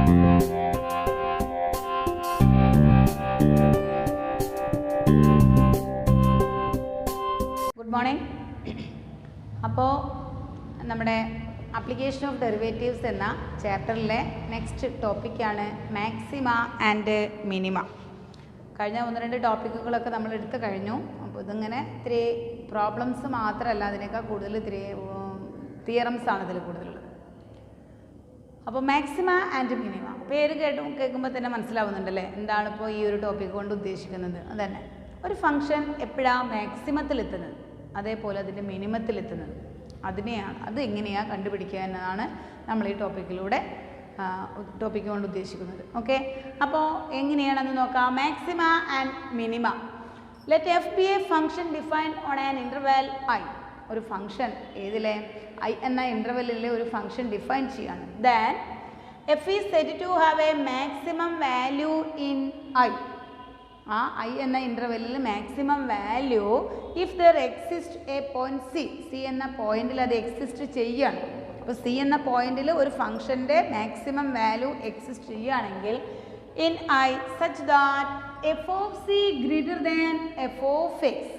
Good morning. അപ്പോൾ നമ്മുടെ application of derivatives എന്ന ചാപ്റ്ററിലെ നെക്സ്റ്റ് ടോപ്പിക്കാണ് മാക്സിമ ആൻഡ് മിനിമ. കഴിഞ്ഞ 1-2 ടോപ്പിക്കുകളൊക്കെ നമ്മൾ എടുത്തു കഴിഞ്ഞു. അപ്പോൾ ഇതിങ്ങനെ ഇത്തിരി പ്രോബ്ലംസ് മാത്രമല്ല, അതിനേക്കാൾ കൂടുതൽ ഇത്തിരി തിയറംസ് ആണ് ഇതിൽ കൂടുതലുള്ളത്. അപ്പോൾ മാക്സിമ ആൻഡ് മിനിമ പേര് കേൾക്കുമ്പോൾ തന്നെ മനസ്സിലാവുന്നുണ്ടല്ലേ എന്താണ് ഇപ്പോൾ ഈ ഒരു ടോപ്പിക് കൊണ്ട് ഉദ്ദേശിക്കുന്നത്. അതന്നെ, ഒരു ഫംഗ്ഷൻ എപ്പോഴാണ് മാക്സിമത്തിലെത്തുന്നത്, അതേപോലെ അതിൻ്റെ മിനിമത്തിലെത്തുന്നത്, അത് എങ്ങനെയാണ് കണ്ടുപിടിക്കുക എന്നതാണ് നമ്മൾ ഈ ടോപ്പിക് കൊണ്ട് ഉദ്ദേശിക്കുന്നത്. ഓക്കെ, അപ്പോൾ എങ്ങനെയാണെന്ന് നോക്കാം. Maxima and minima. Let F be a function defined on an interval I. ഒരു ഫംഗ്ഷൻ ഏതിലെ ഐ എന്ന ഇൻ്റർവെല്ലിലെ ഒരു ഫംഗ്ഷൻ ഡിഫൈൻ ചെയ്യാണ്. Then F is said to have a maximum value in I. ആ ഐ എന്ന ഇൻ്റർവെല്ലിൽ maximum value if there exist a point C എന്ന പോയിന്റിൽ അത് എക്സിസ്റ്റ് ചെയ്യാണ്. അപ്പോൾ സി എന്ന പോയിന്റിൽ ഒരു ഫംഗ്ഷൻ്റെ മാക്സിമം വാല്യൂ എക്സിസ്റ്റ് ചെയ്യുകയാണെങ്കിൽ in I such that f of C greater than F of X.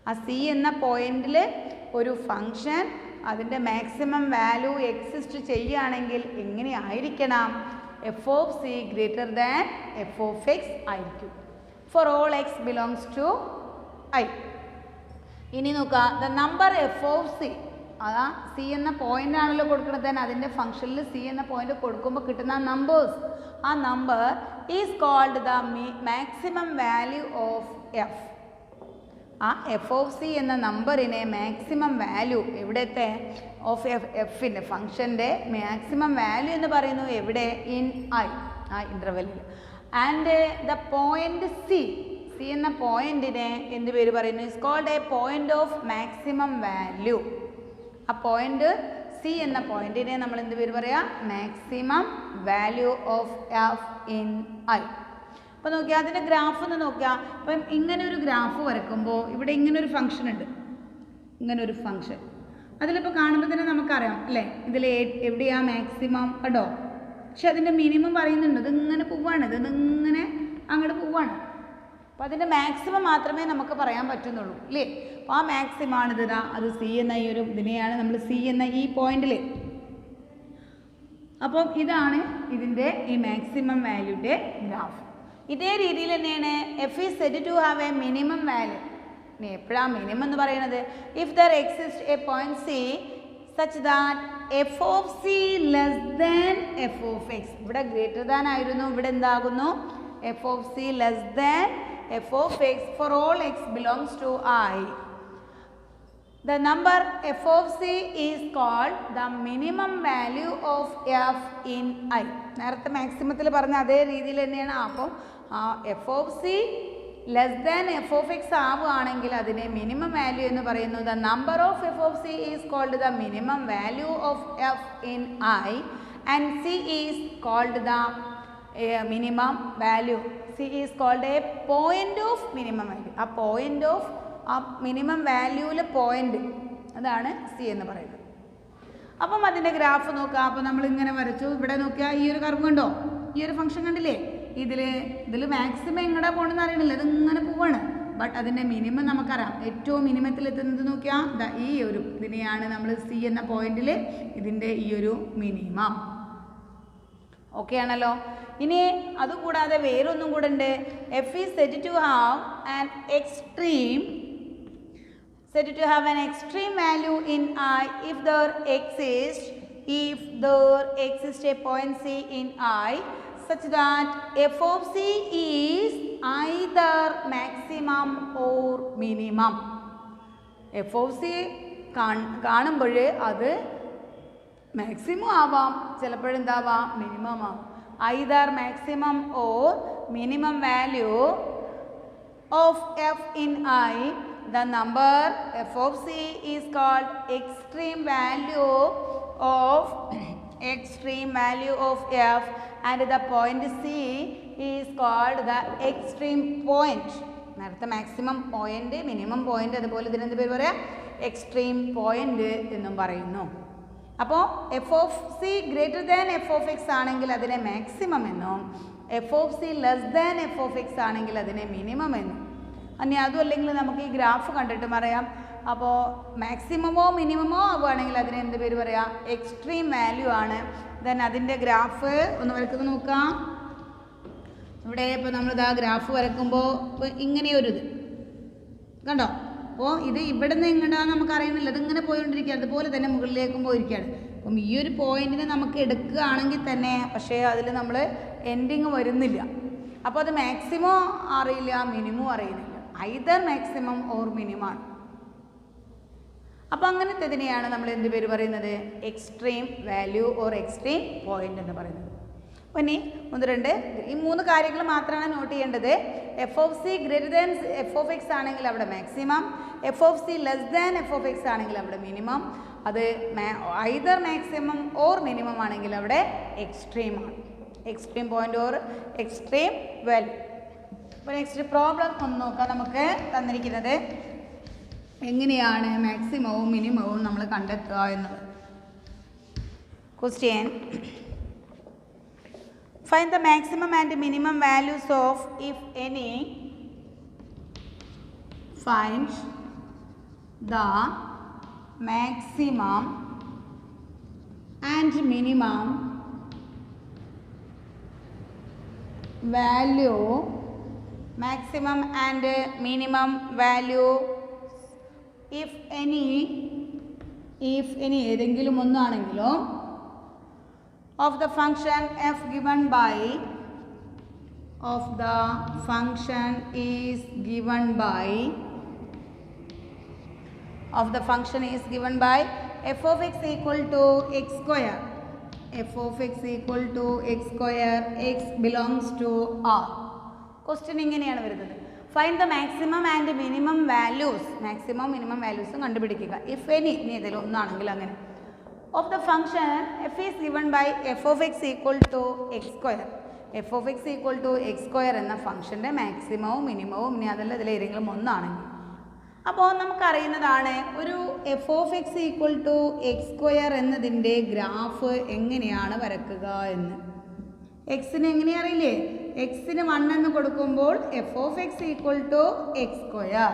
ആ സി എന്ന പോയിന്റിൽ ഒരു ഫംഗ്ഷൻ അതിൻ്റെ മാക്സിമം വാല്യൂ എക്സിസ്റ്റ് ചെയ്യുകയാണെങ്കിൽ എങ്ങനെയായിരിക്കണം? F of C greater than F of X ആയിരിക്കും. For all X belongs to I. ഇനി നോക്കുക, the number F of C. അതാ സി എന്ന പോയിന്റ് ആണല്ലോ കൊടുക്കുന്നത്. തന്നെ അതിൻ്റെ ഫംഗ്ഷനിൽ സി എന്ന പോയിന്റ് കൊടുക്കുമ്പോൾ കിട്ടുന്ന നമ്പേഴ്സ്, ആ number is called the maximum value of f. ആ എഫ് ഓഫ് സി എന്ന നമ്പറിനെ മാക്സിമം വാല്യൂ എവിടത്തെ ഓഫ് എഫിൻ്റെ ഫംഗ്ഷൻ്റെ മാക്സിമം വാല്യൂ എന്ന് പറയുന്നു എവിടെ? ഇൻ ഐ, ആ ഇൻ്റർവെല്ലിൽ. ആൻഡ് ദ പോയിന്റ് സി എന്ന പോയിന്റിനെ എന്ത് പേര് പറയുന്നു? Is called a point of maximum value. ആ പോയിന്റ് സി എന്ന പോയിന്റിനെ നമ്മൾ എന്ത് പേര് പറയാം? Maximum value of f in I. അപ്പോൾ നോക്കിയാൽ അതിൻ്റെ ഗ്രാഫ് ഒന്ന് നോക്കിയാൽ, അപ്പം ഇങ്ങനെ ഒരു ഗ്രാഫ് വരക്കുമ്പോൾ ഇവിടെ ഇങ്ങനൊരു ഫംഗ്ഷൻ ഉണ്ട്, ഇങ്ങനൊരു ഫംഗ്ഷൻ. അതിലിപ്പോൾ കാണുമ്പോൾ തന്നെ നമുക്കറിയാം അല്ലേ, ഇതിൽ എവിടെയാണ് മാക്സിമം കണ്ടോ? പക്ഷെ അതിൻ്റെ മിനിമം പറയുന്നുണ്ട്. ഇതിങ്ങനെ പോവാണ്, ഇതിങ്ങനെ അങ്ങോട്ട് പോവാണ്. അപ്പോൾ അതിൻ്റെ മാക്സിമം മാത്രമേ നമുക്ക് പറയാൻ പറ്റുന്നുള്ളൂ അല്ലേ. അപ്പോൾ ആ മാക്സിമാണ് ഇത്. അത് സി എന്ന ഈ ഒരു ഇതിനെയാണ് നമ്മൾ സി എന്ന ഈ പോയിന്റിൽ. അപ്പം ഇതാണ് ഇതിൻ്റെ ഈ മാക്സിമം വാല്യൂൻ്റെ ഗ്രാഫ്. ഇതേ രീതിയിൽ തന്നെയാണ് f is said to have a minimum value. ഇനി എപ്പോഴാണ് മിനിമം എന്ന് പറയുന്നത്? If there exist a point c such that f of c less than F of x. ഇവിടെ ഗ്രേറ്റർ ദാൻ ആയിരുന്നു, ഇവിടെ എന്താകുന്നു? F of c less than F of x for all X belongs to I. The number f of c is called the minimum value of f in I. നേരത്തെ മാക്സിമത്തിൽ പറഞ്ഞ അതേ രീതിയിൽ തന്നെയാണ്. അപ്പം f of c less than F of x ആവുകയാണെങ്കിൽ അതിനെ minimum value എന്ന് പറയുന്നു. The number of f of c is called the minimum value of f in I and c is called the minimum value. C is called a point of minimum value. ആ point of ആ minimum വാല്യൂവിൽ point, അതാണ് c എന്ന് പറയുന്നത്. അപ്പം അതിൻ്റെ graph നോക്കുക. അപ്പോൾ നമ്മളിങ്ങനെ വരച്ചു. ഇവിടെ നോക്കിയാൽ ഈ ഒരു കർവ് കണ്ടോ? ഈ ഒരു ഫംഗ്ഷൻ കണ്ടില്ലേ? ഇതിൽ മാക്സിമം എങ്ങടാ പോകണമെന്ന് അറിയണില്ല, ഇതിങ്ങനെ പോവാണ്. ബട്ട് അതിൻ്റെ മിനിമം നമുക്കറിയാം. ഏറ്റവും മിനിമത്തിൽ എത്തുന്നത് നോക്കിയാൽ ഈ ഒരു ഇതിനെയാണ് നമ്മൾ സി എന്ന പോയിന്റിൽ ഇതിൻ്റെ ഈ ഒരു മിനിമം. ഓക്കെ ആണല്ലോ. ഇനി അതുകൂടാതെ വേറൊന്നും കൂടെ ഉണ്ട്. F is said to have an extreme value in I if there exists a point C in I such that f of C is either maximum or minimum. f of C കാണുമ്പോൾ അത് maximum ആവാം, ചിലപ്പോഴെന്താവാം? Minimum ആവാം. either maximum or minimum value of f in I. The number f of c is called extreme value of f and the point c is called the extreme point. നേരത്തെ maximum point, minimum point, അതുപോലെ ഇതിനെന്ത് പേര് പറയാം? Extreme point എന്നും പറയുന്നു. അപ്പോൾ F of C greater than F of X ആണെങ്കിൽ അതിനെ maximum എന്നും F of c less than F of X ആണെങ്കിൽ അതിനെ മിനിമം എന്നും. ഇനി അതും അല്ലെങ്കിൽ നമുക്ക് ഈ ഗ്രാഫ് കണ്ടിട്ടും അറിയാം. അപ്പോൾ മാക്സിമമോ മിനിമമോ ആവുകയാണെങ്കിൽ അതിന് എന്ത് പേര് പറയാം? എക്സ്ട്രീം വാല്യൂ ആണ്. ദെൻ അതിൻ്റെ ഗ്രാഫ് ഒന്ന് വരയ്ക്കുന്നത് നോക്കാം. ഇവിടെ ഇപ്പോൾ നമ്മളിതാ ഗ്രാഫ് വരയ്ക്കുമ്പോൾ ഇപ്പോൾ ഇങ്ങനെയൊരിത് കണ്ടോ. അപ്പോൾ ഇത് ഇവിടെ നിന്ന് എങ്ങനെയാണെന്ന് നമുക്ക് അറിയുന്നില്ല, ഇതിങ്ങനെ പോയിക്കൊണ്ടിരിക്കുക, അതുപോലെ തന്നെ മുകളിലേക്കും പോയിരിക്കുകയാണ്. അപ്പം ഈ ഒരു പോയിന്റിനെ നമുക്ക് എടുക്കുകയാണെങ്കിൽ തന്നെ പക്ഷേ അതിൽ നമ്മൾ എൻഡിങ് വരുന്നില്ല. അപ്പോൾ അത് മാക്സിമം അറിയില്ല, മിനിമം അറിയുന്നില്ല. ഐദർ മാക്സിമം ഓർ മിനിമം ആണ്. അപ്പോൾ അങ്ങനത്തേതിനെയാണ് നമ്മൾ എന്ത് പേര് പറയുന്നത്? Extreme value or extreme point എന്ന് പറയുന്നത്. അപ്പോൾ ഇനി 1, 2 ഈ 3 കാര്യങ്ങൾ മാത്രമാണ് നോട്ട് ചെയ്യേണ്ടത്. F of C greater than F of X ആണെങ്കിൽ അവിടെ maximum, F of c less than F of X ആണെങ്കിൽ അവിടെ മിനിമം, അത് ഐദർ മാക്സിമം ഓർ മിനിമം ആണെങ്കിൽ അവിടെ എക്സ്ട്രീം ആണ്. Extreme point or extreme value. അപ്പോൾ നെക്സ്റ്റ് പ്രോബ്ലം ഒന്ന് നോക്കാം. നമുക്ക് തന്നിരിക്കുന്നത് എങ്ങനെയാണ് മാക്സിമവും മിനിമവും നമ്മൾ കണ്ടെത്തുക എന്നുള്ളത്. Question: find the maximum and minimum values of if any. Find the maximum and minimum value, maximum and minimum value if any ഏതെങ്കിലും ഒന്നാണെങ്കിലോ of the function f given by f of x equal to x square, x belongs to R. Question ഇങ്ങനെയാണ് വരുന്നത്. Find the maximum and minimum values, maximum minimum values കണ്ടുപിടിക്കുക. if any ഏതെങ്കിലും ഒന്നാണെങ്കിൽ അങ്ങനെ of the function f is given by f of x equal to x square. f of x equal to x square എന്ന ഫംഗ്ഷൻ്റെ മാക്സിമവും മിനിമവും ഇനി അതല്ല ഇതിൽ ഏതെങ്കിലും ഒന്നാണെങ്കിൽ. അപ്പോൾ നമുക്കറിയുന്നതാണ് ഒരു f of X equal to x square എന്നതിൻ്റെ ഗ്രാഫ് എങ്ങനെയാണ് വരക്കുക എന്ന്. എക്സിന് എങ്ങനെ അറിയില്ലേ? എക്സിന് 1 എന്ന് കൊടുക്കുമ്പോൾ f of X equal to x square,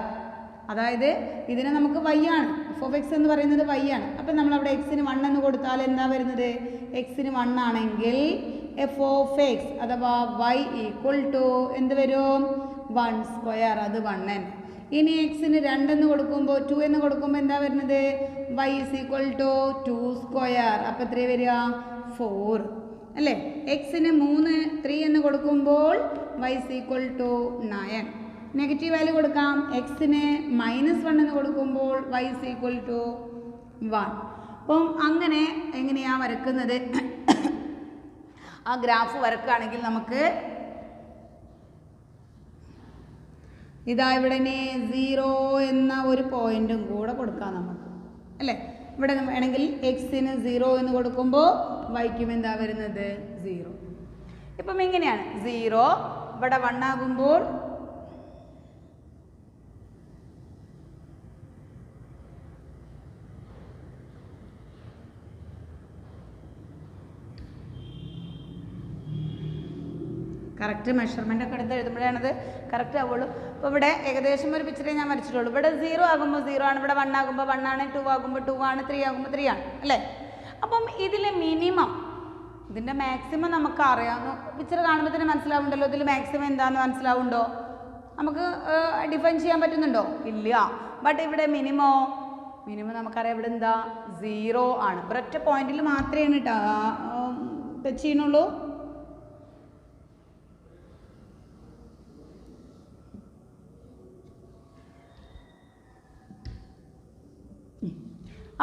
അതായത് ഇതിനെ നമുക്ക് y ആണ്, എഫ് ഓഫ് എക്സ് എന്ന് പറയുന്നത് y ആണ്. അപ്പം നമ്മളവിടെ എക്സിന് 1 എന്ന് കൊടുത്താൽ എന്താ വരുന്നത്? എക്സിന് 1 ആണെങ്കിൽ എഫ് ഓഫ് എക്സ് അഥവാ y ഈക്വൽ ടു എന്ത് വരും? 1 സ്ക്വയർ, അത് 1n. ഇനി എക്സിന് 2 എന്ന് കൊടുക്കുമ്പോൾ 2 എന്ന് കൊടുക്കുമ്പോൾ എന്താ വരുന്നത്? y is equal to 2 square, അപ്പം എത്ര വരിക? 4 അല്ലേ? എക്സിന് 3 എന്ന് കൊടുക്കുമ്പോൾ y is equal to 9. Negative value കൊടുക്കാം. എക്സിന് -1 എന്ന് കൊടുക്കുമ്പോൾ y ഈസ് ഈക്വൽ ടു 1. അപ്പം അങ്ങനെ എങ്ങനെയാണ് വരക്കുന്നത്? ആ ഗ്രാഫ് വരക്കുകയാണെങ്കിൽ നമുക്ക് ഇതാ ഇവിടെ 0 എന്ന ഒരു പോയിന്റും കൂടെ കൊടുക്കാം നമുക്ക്, അല്ലേ? ഇവിടെ വേണമെങ്കിൽ എക്സിന് 0 എന്ന് കൊടുക്കുമ്പോൾ വൈക്കും എന്താ വരുന്നത്? 0. ഇപ്പം ഇങ്ങനെയാണ് 0 ഇവിടെ 1 ആകുമ്പോൾ കറക്റ്റ് മെഷർമെൻ്റ് ഒക്കെ എടുത്ത് എഴുതുമ്പോഴാണത് കറക്റ്റ് ആവുള്ളൂ. അപ്പോൾ ഇവിടെ ഏകദേശം ഒരു പിക്ചറേ ഞാൻ വരച്ചിട്ടുള്ളൂ. ഇവിടെ 0 ആകുമ്പോൾ 0 ആണ്, ഇവിടെ 1 ആകുമ്പോൾ 1 ആണ്, 2 ആകുമ്പോൾ 2 ആണ്, 3 ആകുമ്പോൾ 3 ആണ്, അല്ലേ? അപ്പം ഇതിലെ മിനിമം, ഇതിൻ്റെ മാക്സിമം നമുക്ക് അറിയാവുന്ന പിക്ചർ കാണുമ്പോൾ തന്നെ മനസ്സിലാവുന്നുണ്ടല്ലോ. ഇതിൽ മാക്സിമം എന്താണെന്ന് മനസ്സിലാവുന്നുണ്ടോ? നമുക്ക് ഡിഫൈൻ ചെയ്യാൻ പറ്റുന്നുണ്ടോ? ഇല്ല. ബട്ട് ഇവിടെ മിനിമം നമുക്കറിയാം. ഇവിടെ എന്താ? 0 ആണ്. ഒരൊറ്റ പോയിന്റിൽ മാത്രമേ കേട്ടോ ടച്ച് ചെയ്യണുള്ളൂ.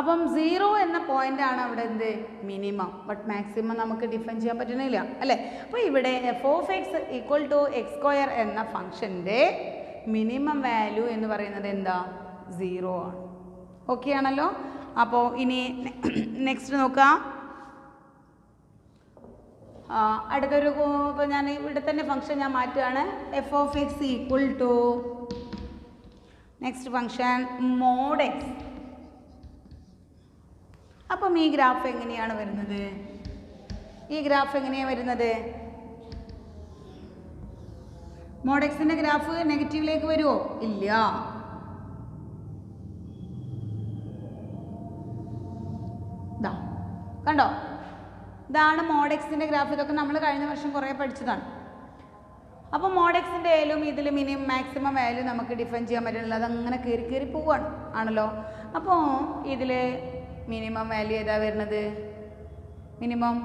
അപ്പം 0 എന്ന പോയിൻ്റാണ് അവിടെ എന്ത്? മിനിമം. ബട്ട് മാക്സിമം നമുക്ക് ഡിഫൈൻ ചെയ്യാൻ പറ്റുന്നില്ല, അല്ലേ? അപ്പോൾ ഇവിടെ f of X equal to x square എന്ന ഫംഗ്ഷൻ്റെ മിനിമം വാല്യൂ എന്ന് പറയുന്നത് എന്താ? 0 ആണ്. ഓക്കെ ആണല്ലോ? അപ്പോൾ ഇനി നെക്സ്റ്റ് നോക്കാം. അടുത്തൊരു ഇപ്പോൾ ഞാൻ ഇവിടെ തന്നെ ഫംഗ്ഷൻ ഞാൻ മാറ്റുകയാണ്. F of X equal to next function mod x. അപ്പം ഈ ഗ്രാഫ് എങ്ങനെയാണ് വരുന്നത്? ഈ ഗ്രാഫ് എങ്ങനെയാണ് വരുന്നത്? മോഡ് എക്സിൻ്റെ ഗ്രാഫ് നെഗറ്റീവിലേക്ക് വരുമോ? ഇല്ല. ഇതാ കണ്ടോ, ഇതാണ് മോഡ് എക്സിൻ്റെ ഗ്രാഫ്. ഇതൊക്കെ നമ്മൾ കഴിഞ്ഞ വർഷം കുറേ പഠിച്ചതാണ്. അപ്പോൾ മോഡ് എക്സിൻ്റെ ആയാലും ഇതിൽ മിനിമം മാക്സിമം വാല്യൂ നമുക്ക് ഡിഫൈൻ ചെയ്യാൻ പറ്റുന്നില്ല, അതങ്ങനെ കയറി കയറി പോവാണ് ആണല്ലോ. അപ്പോൾ ഇതിൽ മിനിമം വാല്യൂ ഏതാ വരുന്നത്? മിനിമം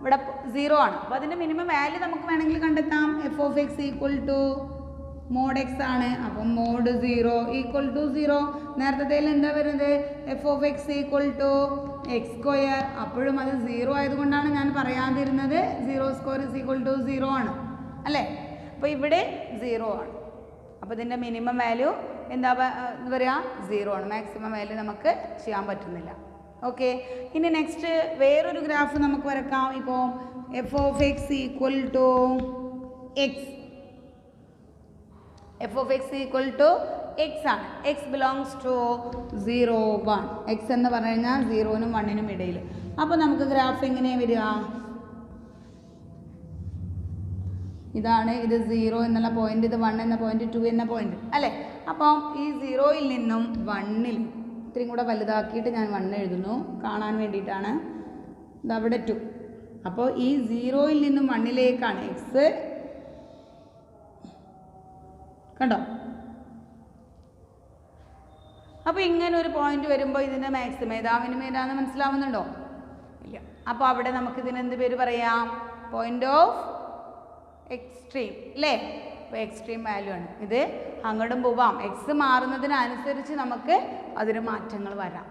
ഇവിടെ 0 ആണ്. അപ്പോൾ അതിൻ്റെ മിനിമം വാല്യൂ നമുക്ക് വേണമെങ്കിൽ കണ്ടെത്താം. F of X equal to mod x ആണ്. അപ്പം മോഡ് 0 ഈക്വൽ ടു 0. നേരത്തെ എന്താ വരുന്നത്? F of X equal to x square. അപ്പോഴും അത് 0 ആയതുകൊണ്ടാണ് ഞാൻ പറയാതിരുന്നത് 0 സ്ക്വയർ ഇസ് ഈക്വൽ ടു 0 ആണ് അല്ലേ. അപ്പോൾ ഇവിടെ 0 ആണ്. അപ്പോൾ ഇതിൻ്റെ മിനിമം വാല്യൂ എന്താ പറയുക? 0 ആണ്. മാക്സിമം വാല്യൂ നമുക്ക് ചെയ്യാൻ പറ്റുന്നില്ല. ഓക്കെ, ഇനി നെക്സ്റ്റ് വേറൊരു ഗ്രാഫ് നമുക്ക് വരക്കാം. ഇപ്പോൾ F of X equal to X. F of X equal to X ആണ്. X belongs to 0, 1. എക്സ് എന്ന് പറഞ്ഞു കഴിഞ്ഞാൽ 0നും 1നും ഇടയിൽ. അപ്പോൾ നമുക്ക് ഗ്രാഫ് എങ്ങനെയാണ് വരിക? ഇതാണ്, ഇത് 0 എന്നുള്ള പോയിന്റ്, ഇത് 1 എന്ന പോയിന്റ്, 2 എന്ന പോയിന്റ് അല്ലേ. അപ്പം ഈ 0യിൽ നിന്നും 1ൽ ഇത്രയും കൂടെ വലുതാക്കിയിട്ട് ഞാൻ 1 എഴുതുന്നു കാണാൻ വേണ്ടിയിട്ടാണ്. ഇതവിടെ 2. അപ്പോൾ ഈ 0യിൽ നിന്നും 1ലേക്കാണ് എക്സ്. കണ്ടോ? അപ്പോൾ ഇങ്ങനെ ഒരു പോയിന്റ് വരുമ്പോൾ ഇതിൻ്റെ മാക്സിമം ഏതാ മിനിമം ഏതാന്ന് മനസ്സിലാവുന്നുണ്ടോ? ഇല്ല. അപ്പോൾ അവിടെ നമുക്ക് ഇതിനെന്ത് പേര് പറയാം? പോയിന്റ് ഓഫ് എക്സ്ട്രീം അല്ലേ. അപ്പോൾ എക്സ്ട്രീം വാല്യൂ ആണ് ഇത്. അങ്ങോട്ടും പോവാം. എക്സ് മാറുന്നതിനനുസരിച്ച് നമുക്ക് അതിന് മാറ്റങ്ങൾ വരാം.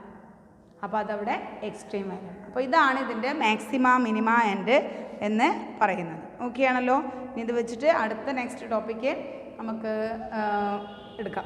അപ്പോൾ അതവിടെ എക്സ്ട്രീം വാല്യൂ ആണ്. അപ്പോൾ ഇതാണ് ഇതിൻ്റെ മാക്സിമ, മിനിമ, എൻഡ് എന്ന് പറയുന്നത്. ഓക്കെ ആണല്ലോ. ഇനി ഇത് വെച്ചിട്ട് അടുത്ത നെക്സ്റ്റ് ടോപ്പിക്ക് നമുക്ക് എടുക്കാം.